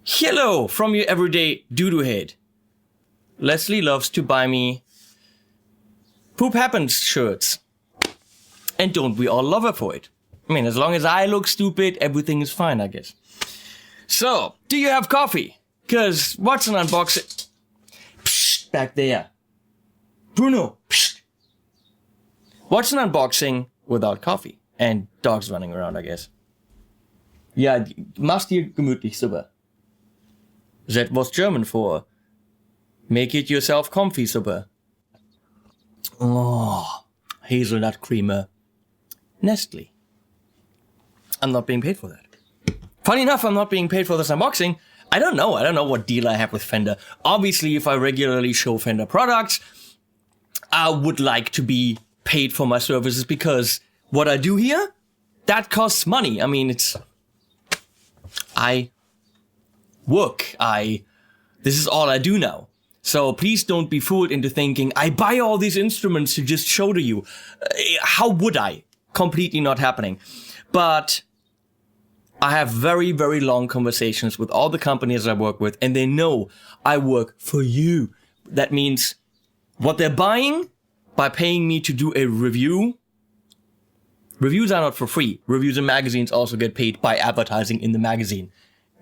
Hello from your everyday doo-doo head. Leslie loves to buy me Poop Happens shirts. And don't we all love her for it? I mean, as long as I look stupid, everything is fine, I guess. So, do you have coffee? Cause what's an unboxing? Psst, back there. Bruno, psst. What's an unboxing without coffee? And dogs running around, I guess. Ja, mach's dir gemütlich, super. That was German for make it yourself comfy, super. Oh, hazelnut creamer. Nestle. I'm not being paid for that. Funny enough, I'm not being paid for this unboxing. I don't know what deal I have with Fender. Obviously, if I regularly show Fender products, I would like to be paid for my services because what I do here, that costs money. I mean, I work. This is all I do now. So please don't be fooled into thinking, I buy all these instruments to just show to you. How would I? Completely not happening. But I have very, very long conversations with all the companies I work with, and they know I work for you. That means what they're buying by paying me to do a review. Reviews are not for free. Reviews in magazines also get paid by advertising in the magazine.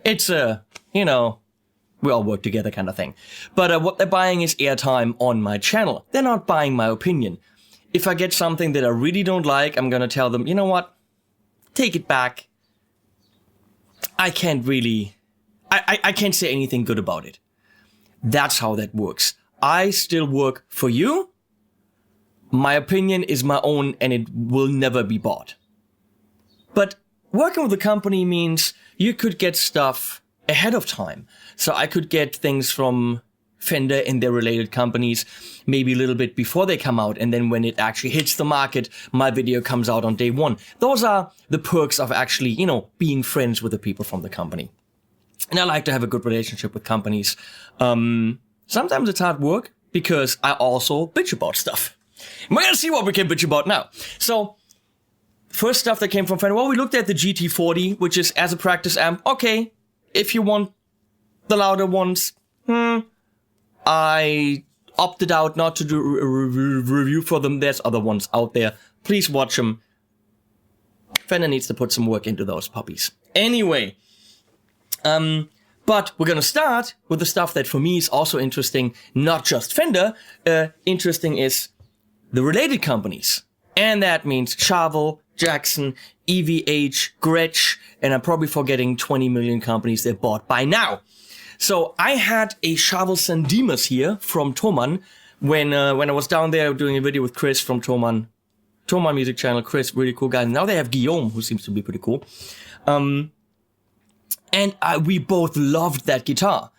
It's we all work together kind of thing. But what they're buying is airtime on my channel. They're not buying my opinion. If I get something that I really don't like, I'm gonna tell them, you know what? Take it back. I can't say anything good about it. That's how that works. I still work for you. My opinion is my own and it will never be bought. But working with a company means you could get stuff ahead of time. So I could get things from Fender and their related companies maybe a little bit before they come out. And then when it actually hits the market, my video comes out on day one. Those are the perks of actually, being friends with the people from the company. And I like to have a good relationship with companies. Sometimes it's hard work because I also bitch about stuff. We're gonna see what we can bitch about now. So, first stuff that came from Fender, well, we looked at the GT40, which is as a practice amp. Okay, if you want the louder ones, I opted out not to do a review for them. There's other ones out there. Please watch them. Fender needs to put some work into those puppies. Anyway, but we're gonna start with the stuff that for me is also interesting, not just Fender. Interesting is the related companies. And that means Charvel, Jackson, EVH, Gretsch, and I'm probably forgetting 20 million companies they bought by now. So I had a Charvel San Dimas here from Thomann when I was down there doing a video with Chris from Thomann music channel. Chris, really cool guy. Now they have Guillaume, who seems to be pretty cool. And we both loved that guitar.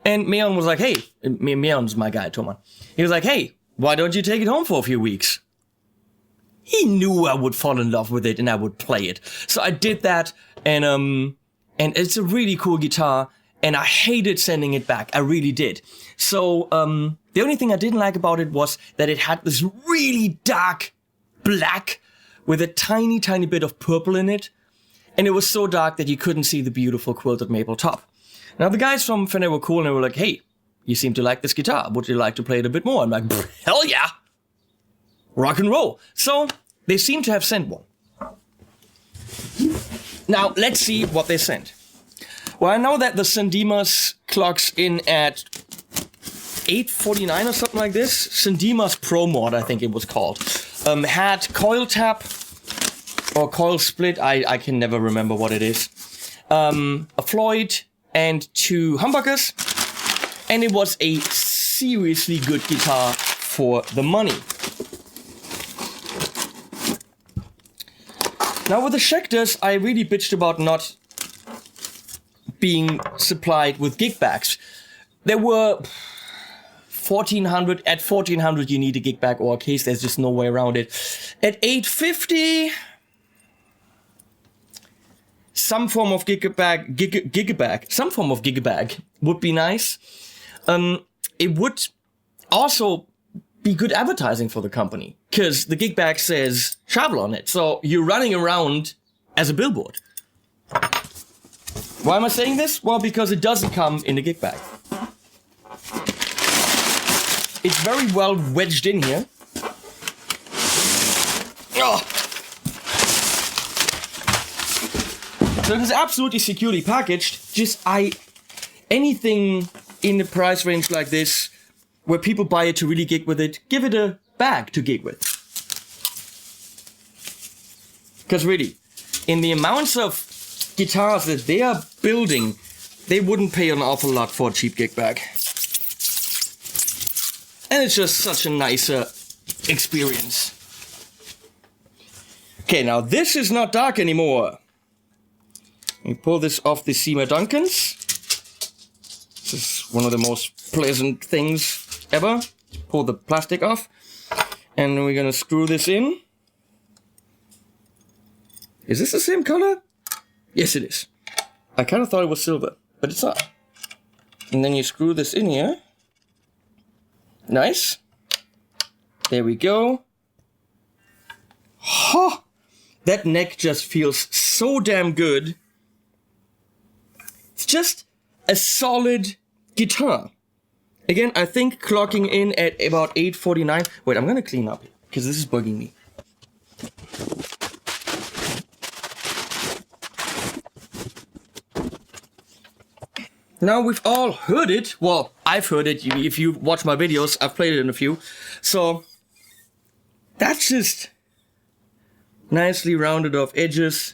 And Meon was like, hey, Meon's my guy, Thomann. He was like, hey, why don't you take it home for a few weeks? He knew I would fall in love with it and I would play it. So I did that, and it's a really cool guitar, and I hated sending it back. I really did. So, the only thing I didn't like about it was that it had this really dark black with a tiny, tiny bit of purple in it. And it was so dark that you couldn't see the beautiful quilted maple top. Now, the guys from Fender were cool, and they were like, hey, you seem to like this guitar. Would you like to play it a bit more? I'm like, hell yeah. Rock and roll. So they seem to have sent one. Now, let's see what they sent. Well, I know that the San Dimas clocks in at 849 or something like this. San Dimas Pro Mod, I think it was called. Had coil tap or coil split. I can never remember what it is. A Floyd and 2 humbuckers. And it was a seriously good guitar for the money. Now with the Schecters, I really bitched about not being supplied with gig bags. There were 1400, at 1400 you need a gig bag or a case, there's just no way around it. At 850, some form of some form of gig bag would be nice. It would also be good advertising for the company, because the gig bag says Charvel on it, so you're running around as a billboard. Why am I saying this? Well, because it doesn't come in the gig bag. It's very well wedged in here. Oh. So it is absolutely securely packaged. Just anything in the price range like this, where people buy it to really gig with it, give it a bag to gig with. Because really, in the amounts of guitars that they are building, they wouldn't pay an awful lot for a cheap gig bag. And it's just such a nicer experience. Okay, now this is not dark anymore. Let me pull this off the Seymour Duncans. This is one of the most pleasant things ever. Pull the plastic off. And we're gonna screw this in. Is this the same color? Yes, it is. I kind of thought it was silver, but it's not. And then you screw this in here. Nice. There we go. Ha! That neck just feels so damn good. It's just a solid guitar. Again, I think clocking in at about 8:49. Wait, I'm gonna clean up because this is bugging me. Now we've all heard it. Well, I've heard it. If you watch my videos, I've played it in a few. So that's just nicely rounded off edges.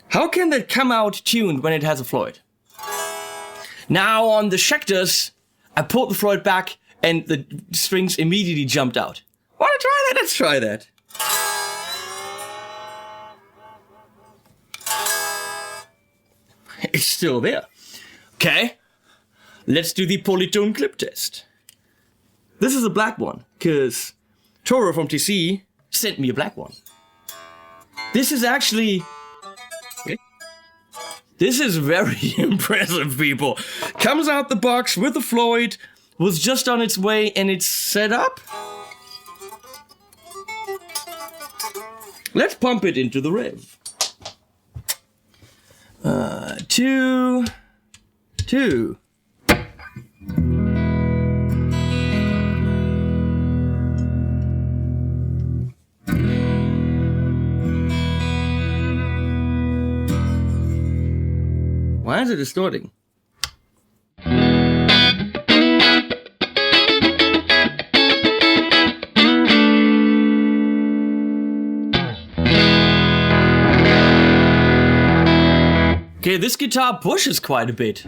How can that come out tuned when it has a Floyd? Now on the Schecters, I pulled the Floyd back and the strings immediately jumped out. Wanna try that? Let's try that. It's still there. Okay, let's do the polytone clip test. This is a black one, because Toro from TC sent me a black one. This is actually... Okay. This is very impressive, people. Comes out the box with the Floyd, was just on its way, and it's set up. Let's pump it into the rev. 2, 2. Why is it distorting? Okay, this guitar pushes quite a bit.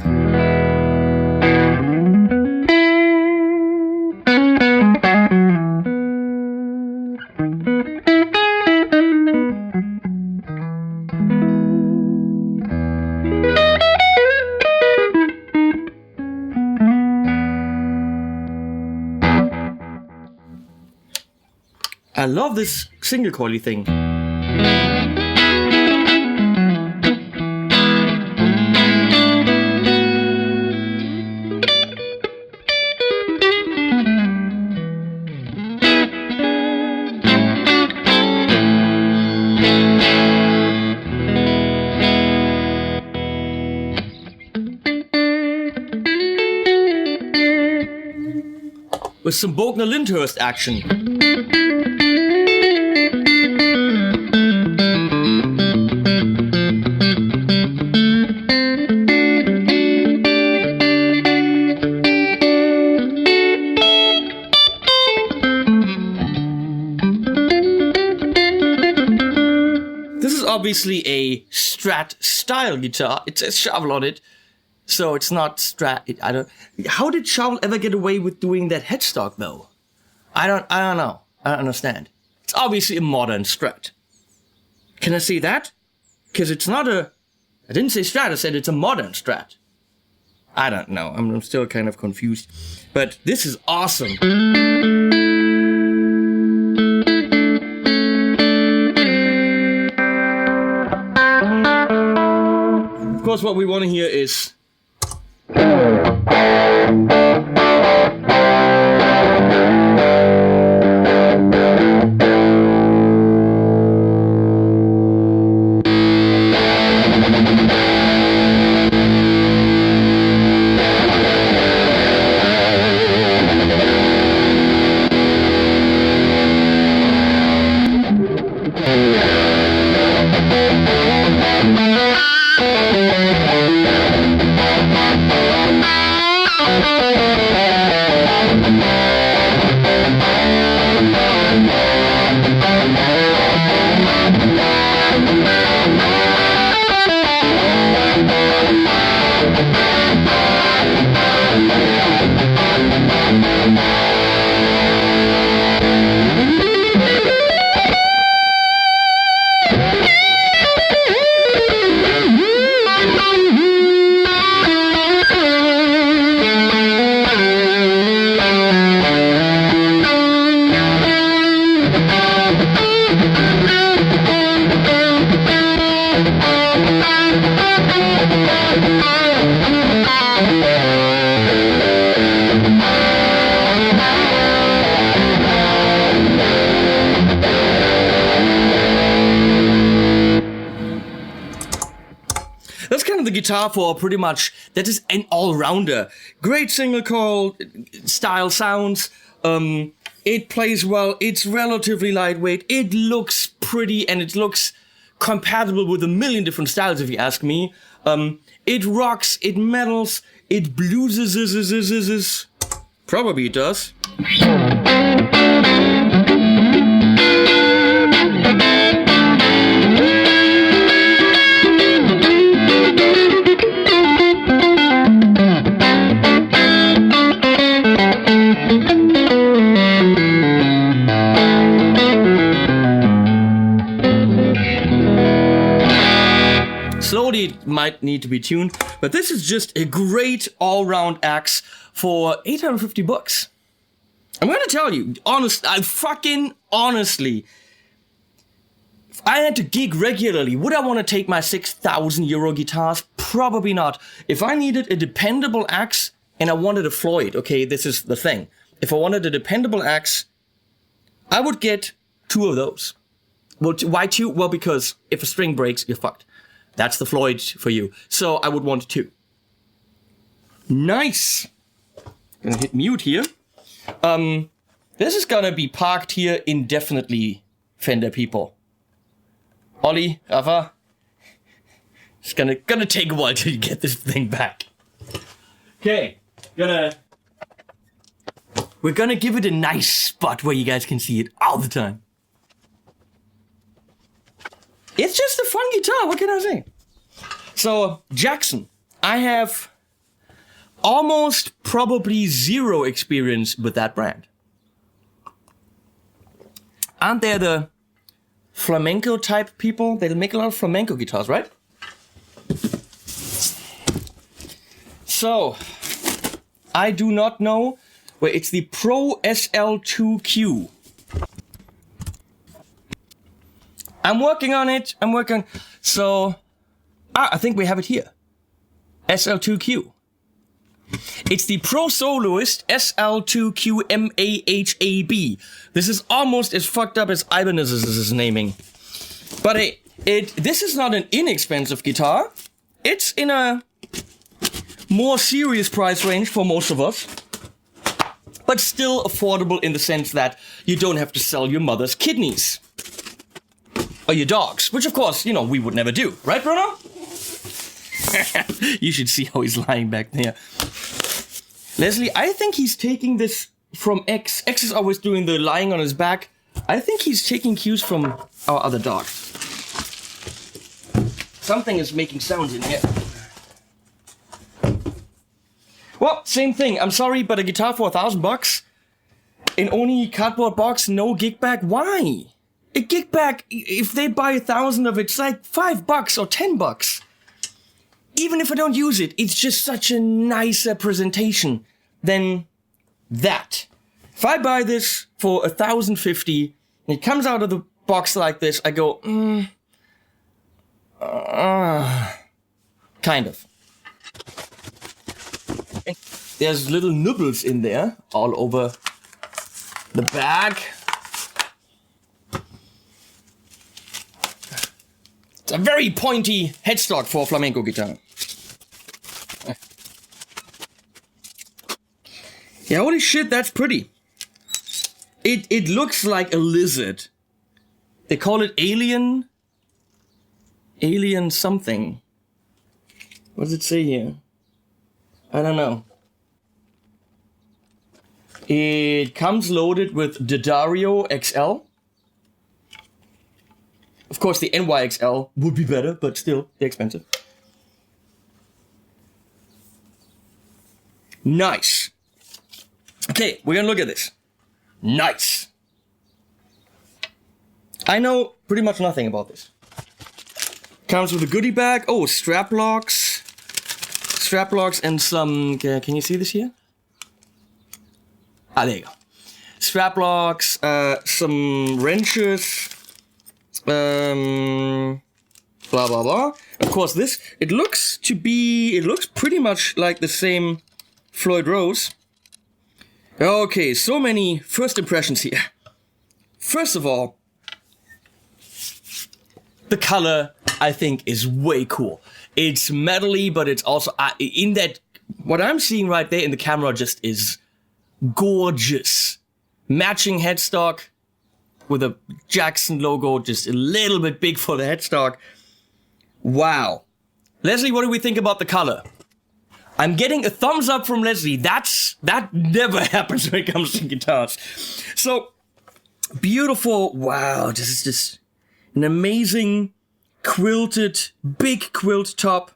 I love this single coily thing. With some Bogner Lyndhurst action. This is obviously a Strat style guitar. It says Charvel on it. So it's not Strat. How did Charvel ever get away with doing that headstock though? I don't know. I don't understand. It's obviously a modern Strat. Can I say that? Because it's not a... I didn't say Strat, I said it's a modern Strat. I don't know. I'm still kind of confused. But this is awesome. Of course, what we want to hear is... That's kind of the guitar for pretty much, that is an all-rounder. Great single coil style sounds. It plays well. It's relatively lightweight. It looks pretty, and it looks compatible with a million different styles, if you ask me. It rocks, it metals, it blueses. Probably it does. Slowly it might need to be tuned, but this is just a great all-round axe for $850. I'm gonna tell you, honestly, if I had to gig regularly, would I want to take my 6,000 euro guitars? Probably not. If I needed a dependable axe and I wanted a Floyd, okay, this is the thing. If I wanted a dependable axe, I would get 2 of those. Well, why 2? Well, because if a string breaks, you're fucked. That's the Floyd for you. So I would want 2. Nice. Gonna hit mute here. This is gonna be parked here indefinitely, Fender people. Ollie, Rafa. It's gonna take a while till you get this thing back. Okay, we're gonna give it a nice spot where you guys can see it all the time. It's just a fun guitar, what can I say? So, Jackson. I have almost probably 0 experience with that brand. Aren't they the flamenco type people? They make a lot of flamenco guitars, right? So, I do not know. Well, it's the Pro SL2Q. I'm working on it. So, I think we have it here. SL2Q. It's the Pro Soloist SL2Q MAHAB. This is almost as fucked up as Ibanez's naming. But this is not an inexpensive guitar. It's in a more serious price range for most of us. But still affordable in the sense that you don't have to sell your mother's kidneys. Or your dogs, which of course, we would never do. Right, Bruno? You should see how he's lying back there. Leslie, I think he's taking this from X. X is always doing the lying on his back. I think he's taking cues from our other dog. Something is making sounds in here. Well, same thing. I'm sorry, but a guitar for $1,000? In only cardboard box, no gig bag? Why? A gig bag, if they buy 1,000 of it, it's like $5 or $10. Even if I don't use it, it's just such a nicer presentation than that. If I buy this for $1,050 and it comes out of the box like this, I go, kind of. And there's little nibbles in there all over the bag. It's a very pointy headstock for a flamenco guitar. Yeah, holy shit, that's pretty. It looks like a lizard. They call it alien something. What does it say here? I don't know. It comes loaded with D'Addario XL. Of course, the NYXL would be better, but still, they're expensive. Nice. Okay, we're gonna look at this. Nice. I know pretty much nothing about this. Comes with a goodie bag. Oh, strap locks. Strap locks and some... Can you see this here? Ah, there you go. Strap locks, some wrenches... blah blah blah. Of course, this it looks pretty much like the same Floyd Rose. Okay, so many first impressions here. First of all, the color I think is way cool. It's metally, but it's also in that what I'm seeing right there in the camera just is gorgeous. Matching headstock with a Jackson logo, just a little bit big for the headstock. Wow. Leslie, what do we think about the color? I'm getting a thumbs up from Leslie. That never happens when it comes to guitars. So, beautiful. Wow, this is just an amazing quilted, big quilt top.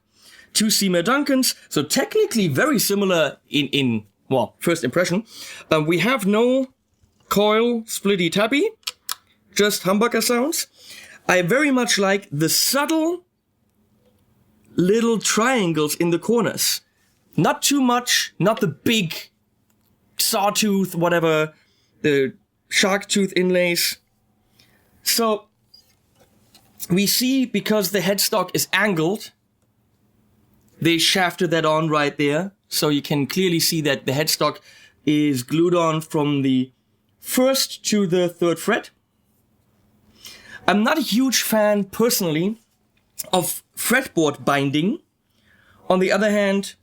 2 Seymour Duncans. So technically very similar in well, first impression. We have no coil splitty tappy, just humbucker sounds. I very much like the subtle little triangles in the corners. Not too much, not the big sawtooth, whatever, the shark tooth inlays. So we see, because the headstock is angled, they shafted that on right there. So you can clearly see that the headstock is glued on from the 1st to the 3rd fret. I'm not a huge fan, personally, of fretboard binding. On the other hand,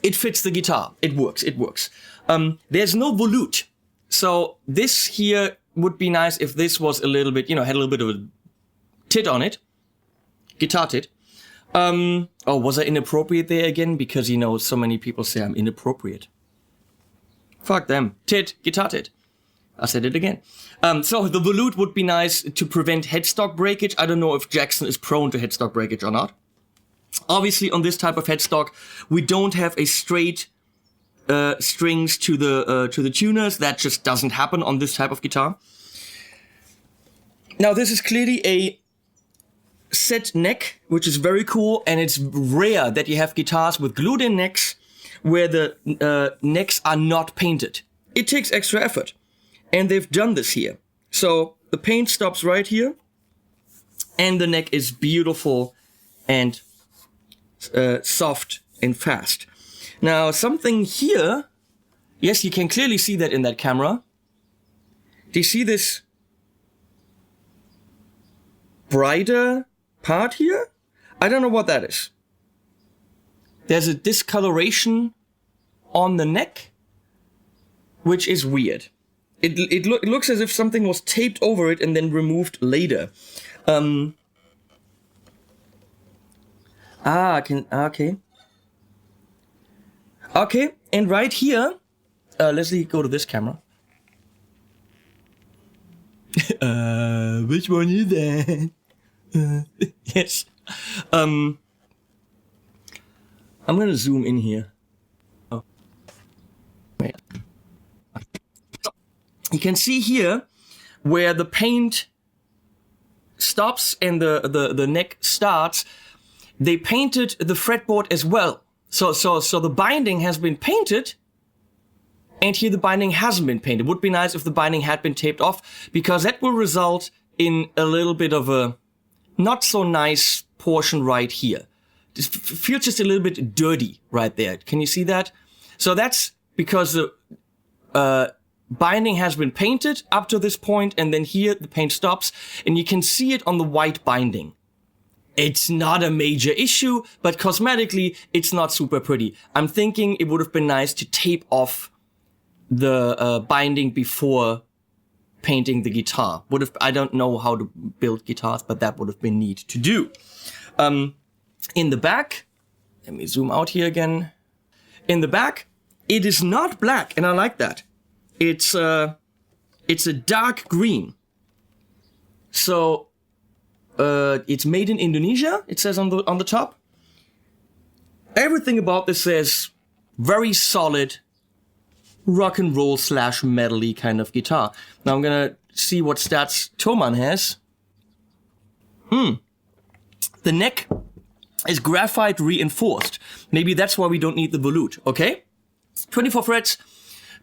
it fits the guitar. It works. There's no volute. So this here would be nice if this was a little bit, had a little bit of a tit on it. Guitar tit. Oh, was I inappropriate there again? Because, so many people say I'm inappropriate. Fuck them. Tit, guitar tit. I said it again. So the volute would be nice to prevent headstock breakage. I don't know if Jackson is prone to headstock breakage or not. Obviously, on this type of headstock, we don't have a straight strings to the tuners. That just doesn't happen on this type of guitar. Now, this is clearly a set neck, which is very cool, and it's rare that you have guitars with glued-in necks where the necks are not painted. It takes extra effort, and they've done this here. So the paint stops right here, and the neck is beautiful and soft and fast. Now, something here, yes, you can clearly see that in that camera. Do you see this brighter part here? I don't know what that is. There's a discoloration on the neck, which is weird. It looks as if something was taped over it and then removed later. Okay. Okay, and right here, let's go to this camera. Which one is that? Yes. I'm gonna zoom in here. Oh. Wait. You can see here where the paint stops and the neck starts. They painted the fretboard as well. So the binding has been painted, and here the binding hasn't been painted. It would be nice if the binding had been taped off, because that will result in a little bit of a not so nice portion right here. It feels just a little bit dirty right there. Can you see that? So that's because the binding has been painted up to this point, and then here the paint stops, and you can see it on the white binding. It's not a major issue, but cosmetically, it's not super pretty. I'm thinking it would have been nice to tape off the binding before painting the guitar. I don't know how to build guitars, but that would have been neat to do. In the back, let me zoom out here again. In the back, it is not black, and I like that. It's a dark green. So it's made in Indonesia, it says on the top. Everything about this says very solid rock and roll / metal-y kind of guitar. Now I'm gonna see what stats Thomann has. The neck is graphite reinforced. Maybe that's why we don't need the volute, okay? 24 frets,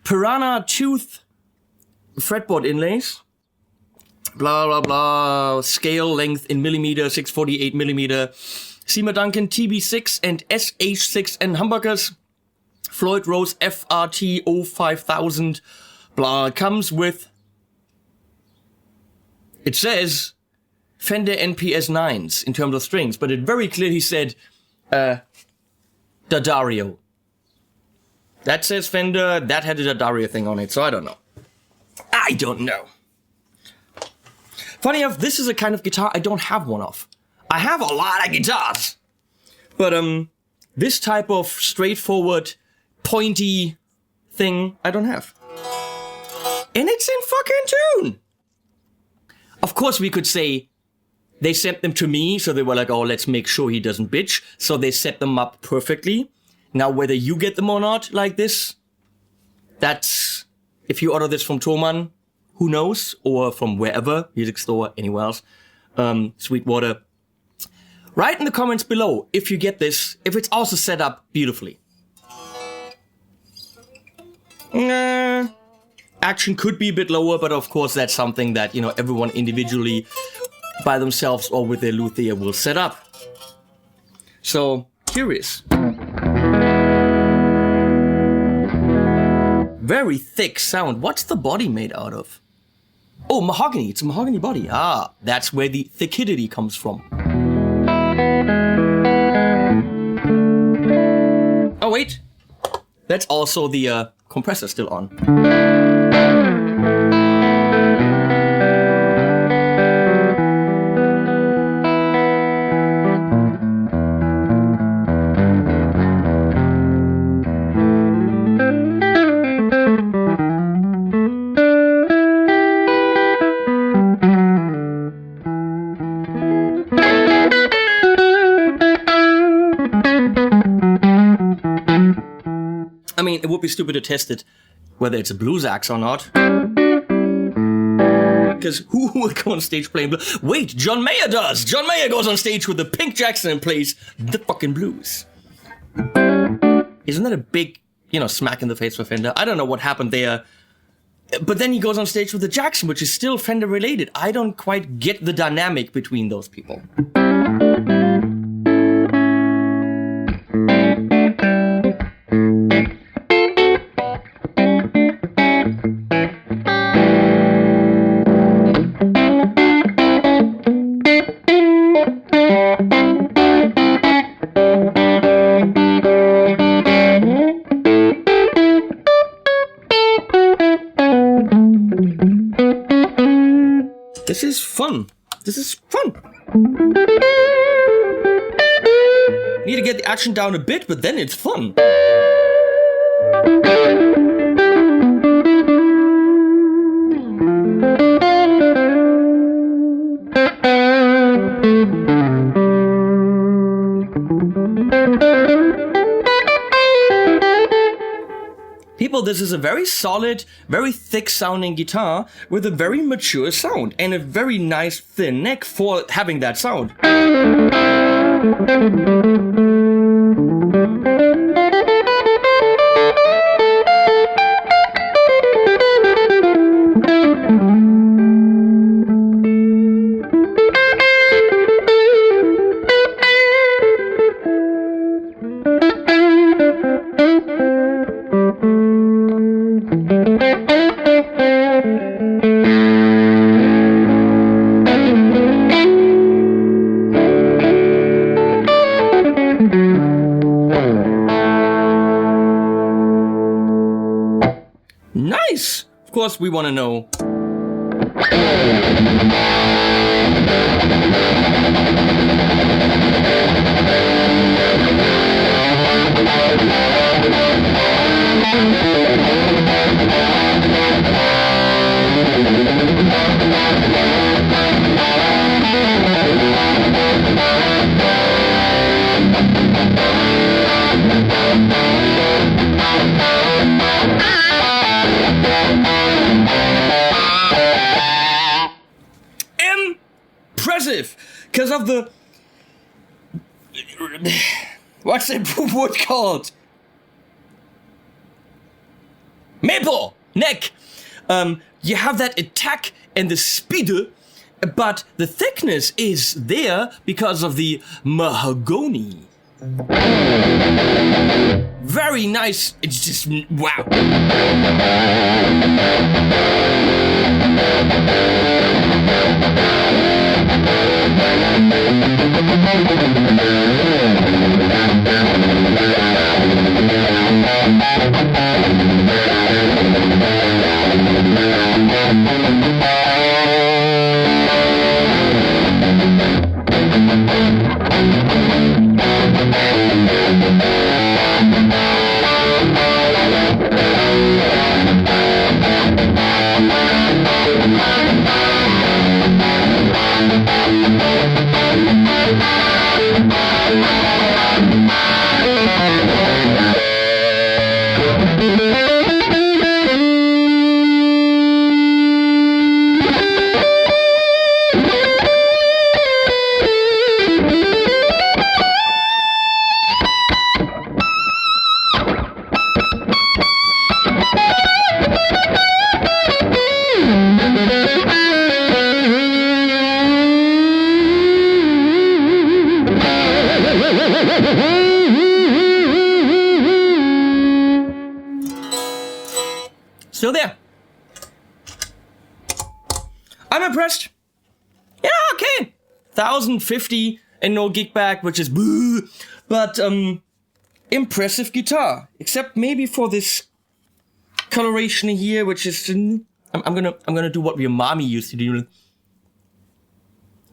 piranha tooth fretboard inlays. Blah, blah, blah. Scale length in millimeter, 648 millimeter. Seymour Duncan TB6 and SH6 and humbuckers. Floyd Rose FRT 05000. Blah. Comes with, it says, Fender NPS 9s in terms of strings, but it very clearly said D'Addario. That says Fender, that had a D'Addario thing on it, so I don't know. I don't know. Funny enough, this is a kind of guitar I don't have one of. I have a lot of guitars. But this type of straightforward, pointy thing, I don't have. And it's in fucking tune! Of course we could say, they sent them to me, so they were like, oh, let's make sure he doesn't bitch. So they set them up perfectly. Now, whether you get them or not, like this, that's... If you order this from Thomann, who knows? Or from wherever, music store, anywhere else. Sweetwater. Write in the comments below if you get this, if it's also set up beautifully. Action could be a bit lower, but of course that's something that, you know, everyone individually by themselves or with their luthier will set up. So, curious. Very thick sound. What's the body made out of? Oh, mahogany. It's a mahogany body. Ah, that's where the thickidity comes from. Oh, wait. That's also the compressor still on. I mean, it would be stupid to test it, whether it's a blues axe or not. Because who will go on stage playing blues? Wait, John Mayer does! John Mayer goes on stage with the Pink Jackson and plays the fucking blues. Isn't that a big, you know, smack in the face for Fender? I don't know what happened there. But then he goes on stage with the Jackson, which is still Fender related. I don't quite get the dynamic between those people. This is fun. This is fun. Need to get the action down a bit, but then it's fun. People, this is a very solid, very thick sounding guitar with a very mature sound and a very nice thin neck for having that sound. Nice! Of course, we want to know. Impressive! Because of the... What's that wood called? Maple! Neck! You have that attack and the speed, but the thickness is there because of the mahogany. Very nice. It's just... wow. Still there. I'm impressed. Yeah, okay. 1,050 and no gig back, which is boo. But impressive guitar. Except maybe for this coloration here, which is I'm gonna do what your mommy used to do.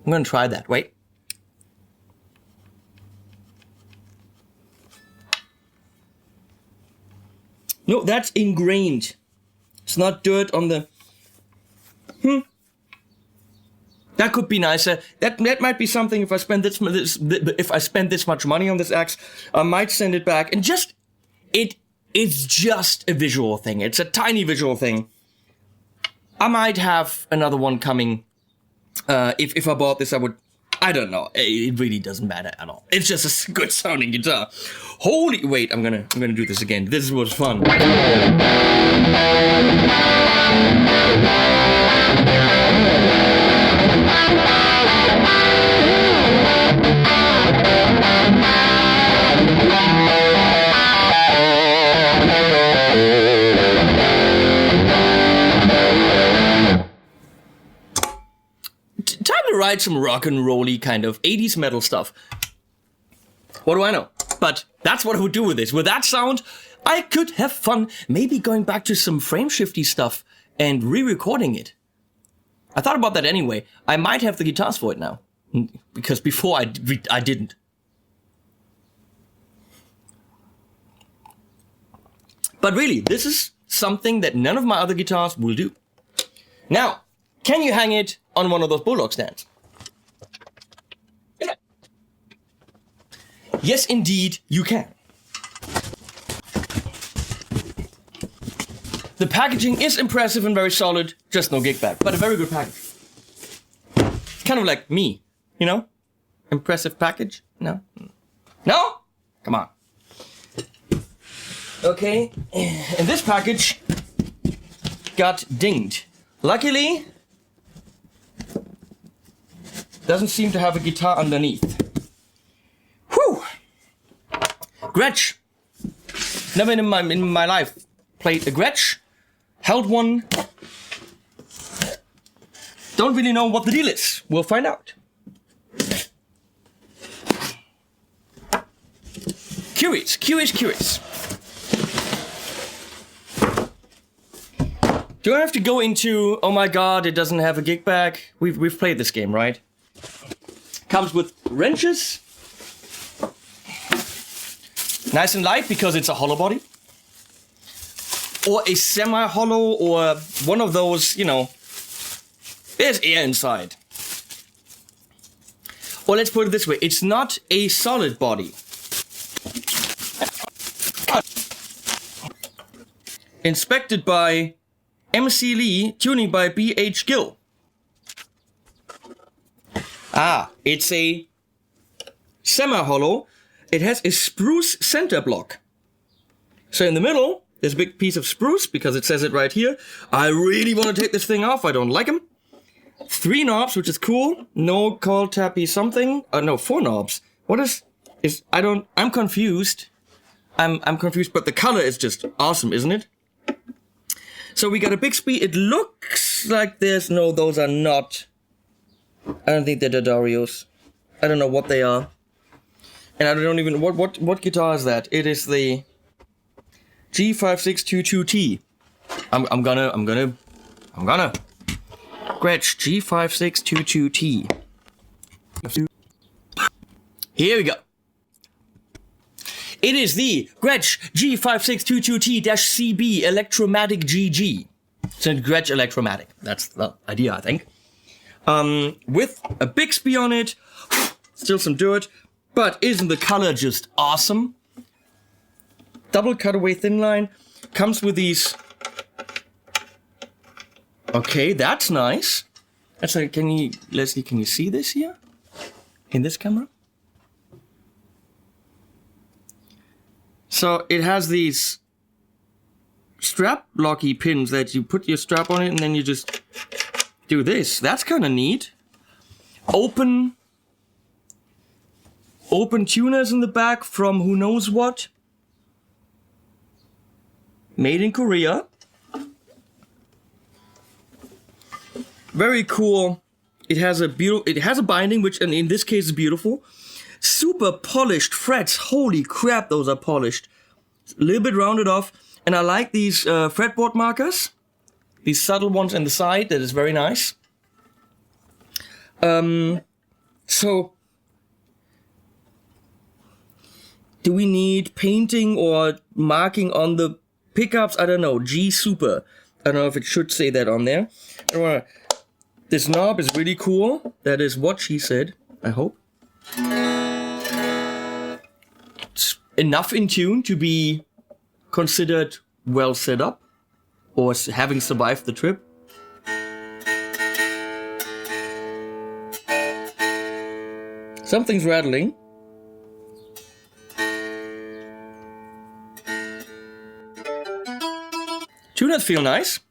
I'm gonna try that. Wait. No, that's ingrained. It's not dirt on the... That could be nicer. That might be something if I spend this much money on this axe, I might send it back. And just... It's just a visual thing. It's a tiny visual thing. I might have another one coming. If I bought this, I would... I don't know. It really doesn't matter at all. It's just a good sounding guitar. Holy... Wait, I'm gonna do this again. This was fun. Time to write some rock and rolly kind of 80s metal stuff. What do I know? But that's what I would do with this. With that sound, I could have fun maybe going back to some frame shifty stuff and re-recording it. I thought about that anyway. I might have the guitars for it now. Because before I didn't. But really, this is something that none of my other guitars will do. Now, can you hang it on one of those bulldog stands? Yeah. Yes, indeed, you can. The packaging is impressive and very solid, just no gig back, but a very good package. Kind of like me, you know? Impressive package? No? No? Come on. Okay, and this package got dinged. Luckily, doesn't seem to have a guitar underneath. Whew! Gretsch. Never in my life played a Gretsch. Held one. Don't really know what the deal is. We'll find out. Curious. Do I have to go into, oh my god, it doesn't have a gig bag? We've played this game, right? Comes with wrenches. Nice and light because it's a hollow body. Or a semi-hollow or one of those, you know, there's air inside. Or let's put it this way, it's not a solid body. Inspected by MC Lee, tuning by B.H. Gill. Ah, it's a semi-hollow. It has a spruce center block. So in the middle, there's a big piece of spruce, because it says it right here. I really want to take this thing off, I don't like them. 3 knobs, which is cool. No call tappy something. No, 4 knobs. What is I'm confused. I'm confused, but the color is just awesome, isn't it? So we got a big speed. It looks like those are not I don't think they're D'Addarios. I don't know what they are. And I don't even... What guitar is that? It is the G5622T. I'm gonna... Gretsch G5622T. Here we go. It is the Gretsch G5622T-CB Electromatic GG. It's a Gretsch Electromatic. That's the idea, I think. With a Bixby on it. Still some dirt. But isn't the color just awesome? Double cutaway thin line. Comes with these... Okay, that's nice. That's like, Leslie, can you see this here? In this camera? So it has these strap blocky pins that you put your strap on it and then you just do this. That's kind of neat. Open tuners in the back from who knows what. Made in Korea. Very cool. It has a binding, which in this case is beautiful. Super polished frets. Holy crap, those are polished. A little bit rounded off. And I like these fretboard markers. These subtle ones on the side. That is very nice. So, do we need painting or marking on the pickups? I don't know. G Super. I don't know if it should say that on there. This knob is really cool. That is what she said, I hope. It's enough in tune to be considered well set up or having survived the trip. Something's rattling. Tuners feel nice.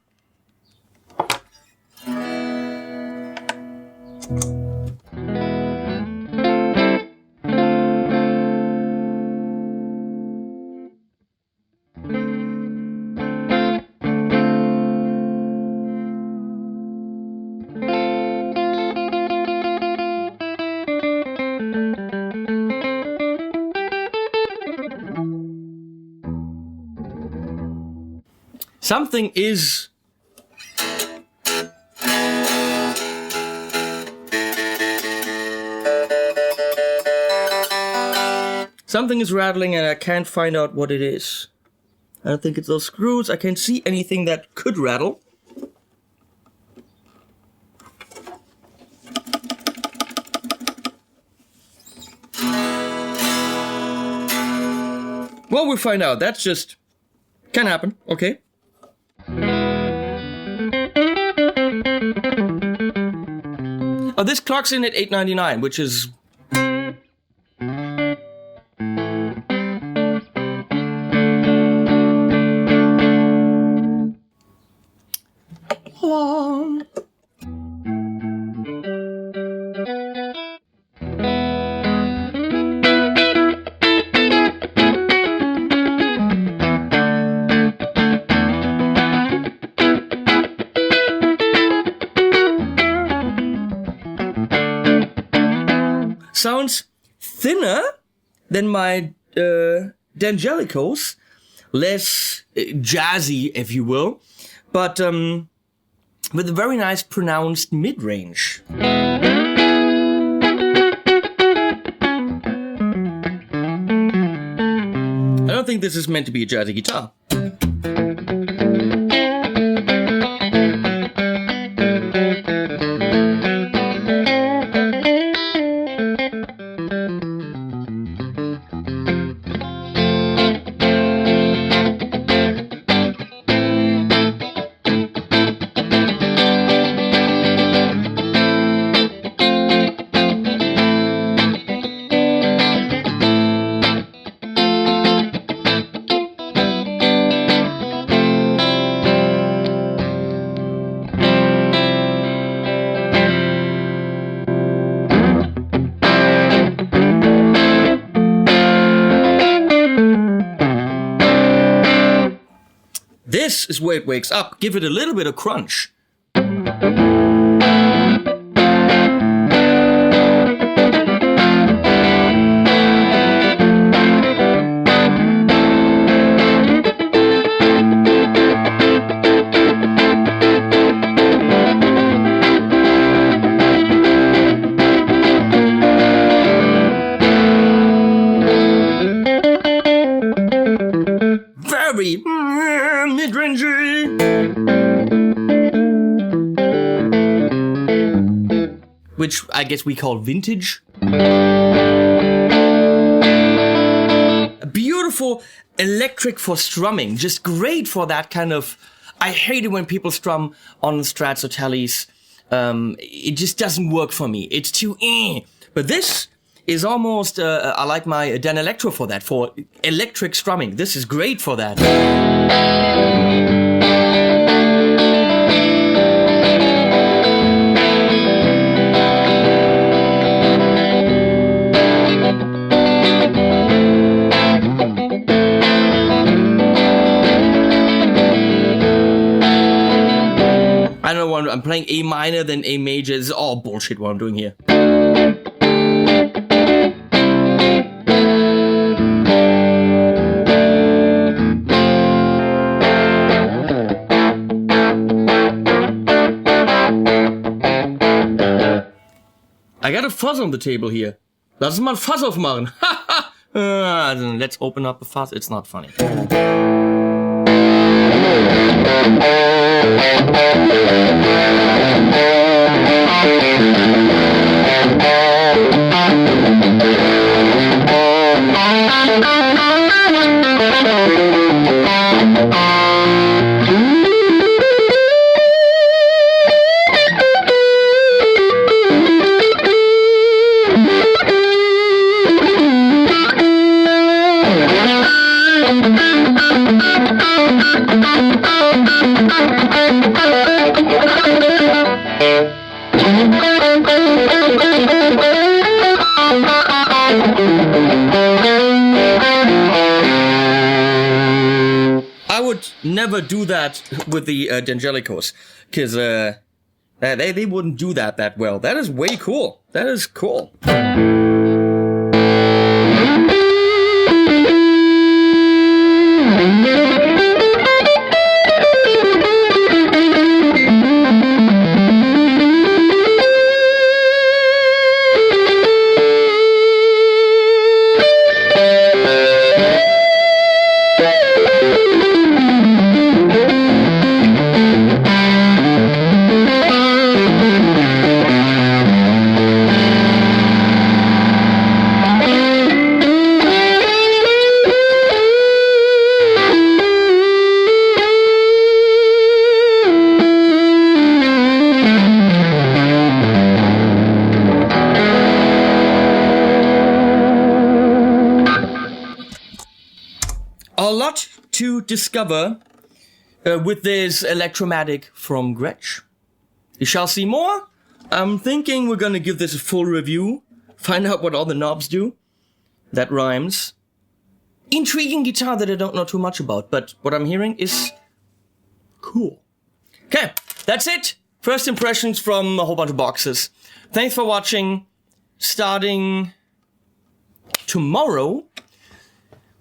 Something is rattling and I can't find out what it is. I don't think it's those screws. I can't see anything that could rattle. Well, we'll find out. That's just... can happen. Okay. Oh, this clocks in at $8.99, which is... sounds thinner than my D'Angelicos, less jazzy, if you will, but with a very nice pronounced mid-range. I don't think this is meant to be a jazzy guitar. This is where it wakes up. Give it a little bit of crunch. very mid-rangey. Which I guess we call vintage. Beautiful electric for strumming, just great for that kind of. I hate it when people strum on Strats or Tellys. It just doesn't work for me. It's too But this is almost, I like my Dan Electro for that, for electric strumming. This is great for that. I don't know what I'm playing A minor, then A major. This is all bullshit what I'm doing here. I got a fuzz on the table here. Lass uns mal ein Fass aufmachen. Let's open up a fuzz. It's not funny. I would never do that with the D'Angelicos, because they wouldn't do that well. That is way cool. That is cool. A lot to discover with this Electromatic from Gretsch. You shall see more. I'm thinking we're gonna give this a full review, find out what all the knobs do. That rhymes. Intriguing guitar that I don't know too much about, but what I'm hearing is cool. Okay, that's it. First impressions from a whole bunch of boxes. Thanks for watching. Starting tomorrow,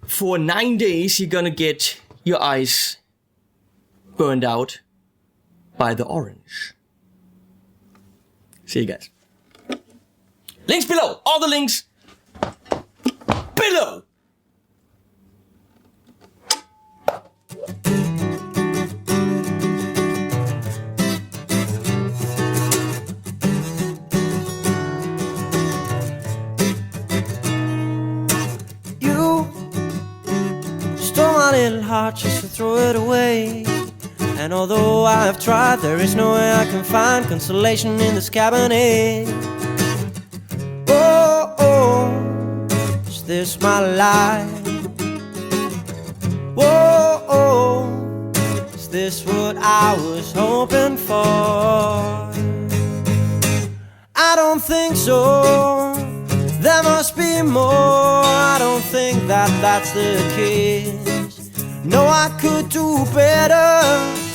for 9 days, you're gonna get your eyes burned out by the orange. See you guys. Links below. All the links below. Little heart just to throw it away. And although I've tried, there is no way I can find consolation in this cabinet. Oh, oh, is this my life? Whoa, oh, is this what I was hoping for? I don't think so. There must be more. I don't think that that's the case. No, I could do better.